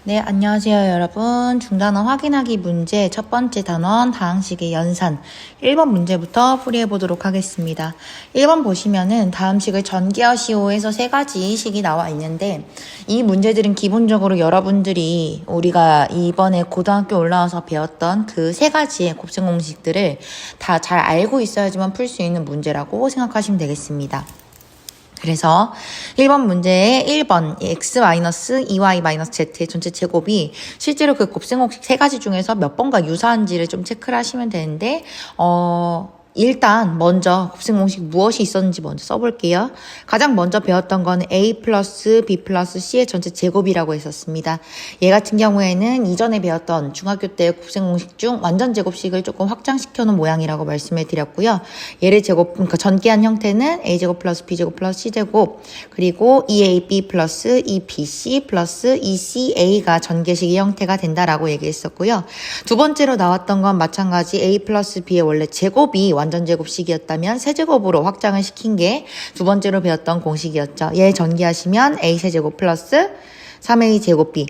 네, 안녕하세요, 여러분. 중단원 확인하기 문제 첫 번째 단원 다항식의 연산 1번 문제부터 풀이해 보도록 하겠습니다. 1번 보시면은 다음식을 전개하시오에서 세 가지 식이 나와 있는데 이 문제들은 기본적으로 여러분들이 우리가 이번에 고등학교 올라와서 배웠던 그 세 가지의 곱셈 공식들을 다 잘 알고 있어야지만 풀 수 있는 문제라고 생각하시면 되겠습니다. 그래서 1번 문제의 1번 x-2y-z의 전체 제곱이 실제로 그 곱셈 공식 세 가지 중에서 몇 번과 유사한지를 좀 체크를 하시면 되는데 일단 먼저 곱셈 공식 무엇이 있었는지 먼저 써볼게요. 가장 먼저 배웠던 건 a 플러스 b 플러스 c의 전체 제곱이라고 했었습니다. 얘 같은 경우에는 이전에 배웠던 중학교 때 곱셈 공식 중 완전 제곱식을 조금 확장시켜 놓은 모양이라고 말씀을 드렸고요. 얘를 그러니까 전개한 형태는 a제곱 플러스 b제곱 플러스 c제곱 그리고 2ab 플러스 2bc 플러스 2ca가 전개식의 형태가 된다라고 얘기했었고요. 두 번째로 나왔던 건 마찬가지 a 플러스 b의 원래 제곱이 완전 제곱식이었다면 세제곱으로 확장을 시킨 게 두 번째로 배웠던 공식이었죠. 얘 전개하시면 a 세제곱 플러스 3a 제곱 b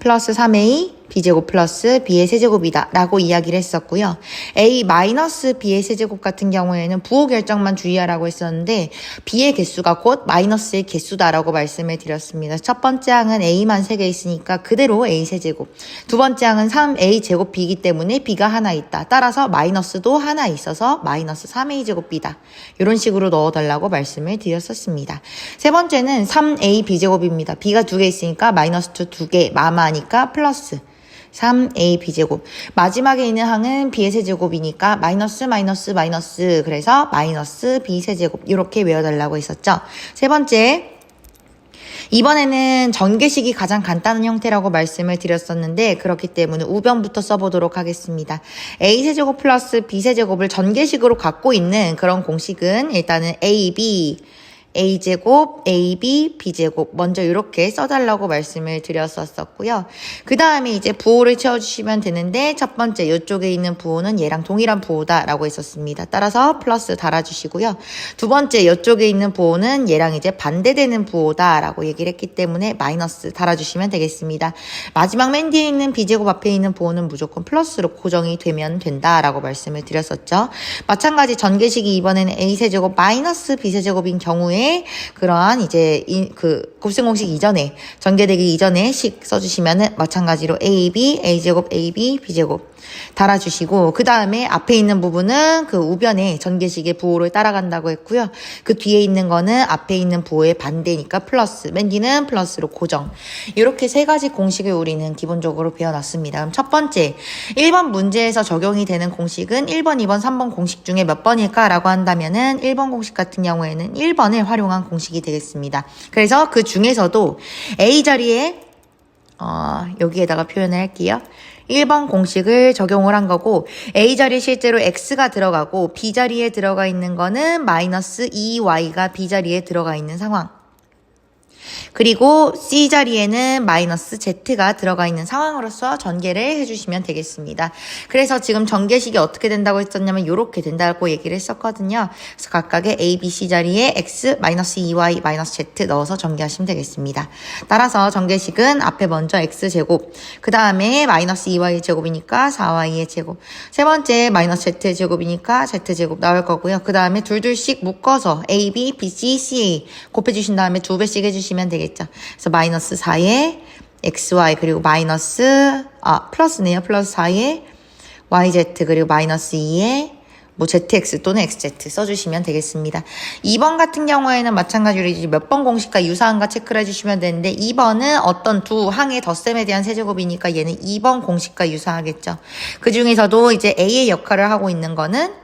플러스 3a b제곱 플러스 b의 세제곱이다 라고 이야기를 했었고요. a 마이너스 b의 세제곱 같은 경우에는 부호 결정만 주의하라고 했었는데 b의 개수가 곧 마이너스의 개수다 라고 말씀을 드렸습니다. 첫 번째 항은 a만 3개 있으니까 그대로 a 세제곱, 두 번째 항은 3a 제곱 b이기 때문에 b가 하나 있다. 따라서 마이너스도 하나 있어서 마이너스 3a 제곱 b다. 이런 식으로 넣어달라고 말씀을 드렸었습니다. 세 번째는 3a b제곱입니다. b가 2개 있으니까 마이너스 2개 마마니까 플러스 3a b제곱. 마지막에 있는 항은 b의 세제곱이니까 마이너스 마이너스 마이너스, 그래서 마이너스 b 세제곱 이렇게 외워달라고 했었죠. 세 번째, 이번에는 전개식이 가장 간단한 형태라고 말씀을 드렸었는데 그렇기 때문에 우변부터 써보도록 하겠습니다. a 세제곱 플러스 b 세제곱을 전개식으로 갖고 있는 그런 공식은 일단은 ab a제곱, ab, b제곱 먼저 이렇게 써달라고 말씀을 드렸었고요. 그 다음에 이제 부호를 채워주시면 되는데 첫 번째 이쪽에 있는 부호는 얘랑 동일한 부호다라고 했었습니다. 따라서 플러스 달아주시고요. 두 번째 이쪽에 있는 부호는 얘랑 이제 반대되는 부호다라고 얘기를 했기 때문에 마이너스 달아주시면 되겠습니다. 마지막 맨 뒤에 있는 b제곱 앞에 있는 부호는 무조건 플러스로 고정이 되면 된다라고 말씀을 드렸었죠. 마찬가지 전개식이 이번에는 a세제곱 마이너스 b세제곱인 경우에 그러한 이제 그 곱셈 공식 이전에 전개되기 이전에 식 써주시면은 마찬가지로 ab, a제곱, ab, b제곱 달아주시고 그 다음에 앞에 있는 부분은 그 우변에 전개식의 부호를 따라간다고 했고요. 그 뒤에 있는 거는 앞에 있는 부호의 반대니까 플러스, 맨 뒤는 플러스로 고정. 이렇게 세 가지 공식을 우리는 기본적으로 배워놨습니다. 그럼 첫 번째 1번 문제에서 적용이 되는 공식은 1번, 2번, 3번 공식 중에 몇 번일까 라고 한다면은 1번 공식 같은 경우에는 1번을 활용한 공식이 되겠습니다. 그래서 그 중에서도 a 자리에 여기에다가 표현을 할게요. 1번 공식을 적용을 한 거고 a 자리에 실제로 x가 들어가고 b 자리에 들어가 있는 거는 마이너스 2y가 b 자리에 들어가 있는 상황. 그리고 C 자리에는 마이너스 Z가 들어가 있는 상황으로서 전개를 해주시면 되겠습니다. 그래서 지금 전개식이 어떻게 된다고 했었냐면 이렇게 된다고 얘기를 했었거든요. 그래서 각각의 A, B, C 자리에 X, 마이너스 2Y, 마이너스 Z 넣어서 전개하시면 되겠습니다. 따라서 전개식은 앞에 먼저 X제곱, 그 다음에 마이너스 2Y 제곱이니까 4Y의 제곱, 세 번째 마이너스 Z 제곱이니까 Z제곱 나올 거고요. 그 다음에 둘씩 묶어서 A, B, B, C, C 곱해주신 다음에 2배씩 해주시면 되겠죠. 그래서 마이너스 4의 xy 그리고 마이너스 플러스네요. 플러스 4의 yz 그리고 마이너스 2의 zx 또는 xz 써주시면 되겠습니다. 2번 같은 경우에는 마찬가지로 이제 몇 번 공식과 유사한가 체크를 해주시면 되는데 2번은 어떤 두 항의 덧셈에 대한 세제곱이니까 얘는 2번 공식과 유사하겠죠. 그 중에서도 이제 a의 역할을 하고 있는 거는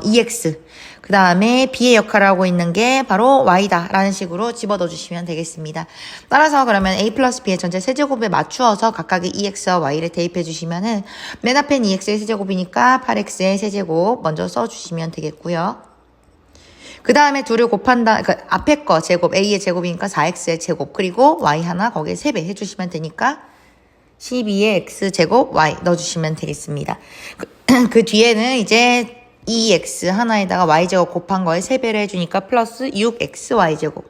EX, 그 다음에 B의 역할을 하고 있는 게 바로 Y다 라는 식으로 집어넣어 주시면 되겠습니다. 따라서 그러면 A 플러스 B의 전체 세제곱에 맞추어서 각각의 EX와 Y를 대입해 주시면은 맨 앞엔 EX의 세제곱이니까 8X의 세제곱 먼저 써주시면 되겠고요. 그 다음에 둘을 곱한다, 그러니까 앞에 거 제곱, A의 제곱이니까 4X의 제곱, 그리고 Y 하나 거기에 3배 해주시면 되니까 12의 X제곱 Y 넣어주시면 되겠습니다. 그 뒤에는 이제 2x 하나에다가 y제곱 곱한 거에 3배를 해주니까 플러스 6xy제곱.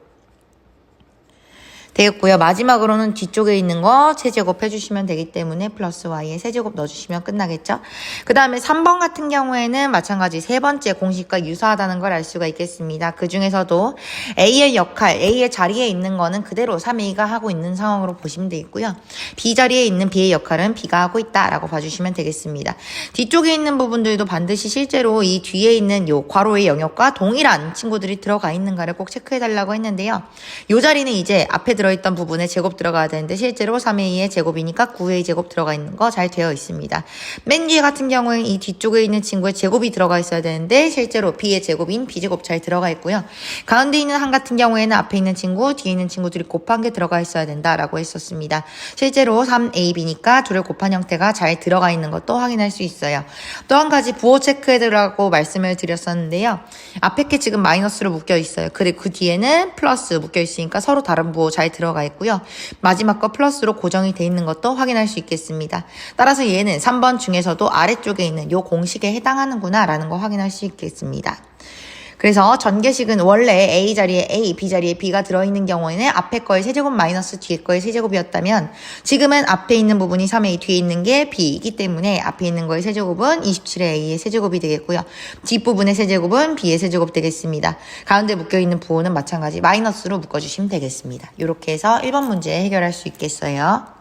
되겠고요. 마지막으로는 뒤쪽에 있는 거 세제곱 해주시면 되기 때문에 플러스 y에 세제곱 넣어주시면 끝나겠죠. 그 다음에 3번 같은 경우에는 마찬가지 세 번째 공식과 유사하다는 걸 알 수가 있겠습니다. 그 중에서도 a의 역할, a의 자리에 있는 거는 그대로 3a가 하고 있는 상황으로 보시면 되겠고요. b 자리에 있는 b의 역할은 b가 하고 있다라고 봐주시면 되겠습니다. 뒤쪽에 있는 부분들도 반드시 실제로 이 뒤에 있는 요 괄호의 영역과 동일한 친구들이 들어가 있는가를 꼭 체크해달라고 했는데요. 요 자리는 이제 앞에 들어있던 부분에 제곱 들어가야 되는데 실제로 3a의 제곱이니까 9a 제곱 들어가 있는 거 잘 되어 있습니다. 맨 뒤에 같은 경우에는 이 뒤쪽에 있는 친구의 제곱이 들어가 있어야 되는데 실제로 b의 제곱인 b제곱 잘 들어가 있고요. 가운데 있는 한 같은 경우에는 앞에 있는 친구, 뒤에 있는 친구들이 곱한 게 들어가 있어야 된다라고 했었습니다. 실제로 3ab니까 둘을 곱한 형태가 잘 들어가 있는 것도 확인할 수 있어요. 또 한 가지 부호 체크해두라고 말씀을 드렸었는데요. 앞에 게 지금 마이너스로 묶여 있어요. 그리고 그 뒤에는 플러스 묶여 있으니까 서로 다른 부호 잘 들어가 있고요. 마지막 거 플러스로 고정이 돼 있는 것도 확인할 수 있겠습니다. 따라서 얘는 3번 중에서도 아래쪽에 있는 요 공식에 해당하는구나 라는 거 확인할 수 있겠습니다. 그래서 전개식은 원래 A 자리에 A, B 자리에 B가 들어있는 경우에는 앞에 거의 세제곱 마이너스 뒤에 거의 세제곱이었다면 지금은 앞에 있는 부분이 3A, 뒤에 있는 게 B이기 때문에 앞에 있는 거의 세제곱은 27의 A의 세제곱이 되겠고요. 뒷부분의 세제곱은 B의 세제곱 되겠습니다. 가운데 묶여있는 부호는 마찬가지 마이너스로 묶어주시면 되겠습니다. 이렇게 해서 1번 문제 해결할 수 있겠어요.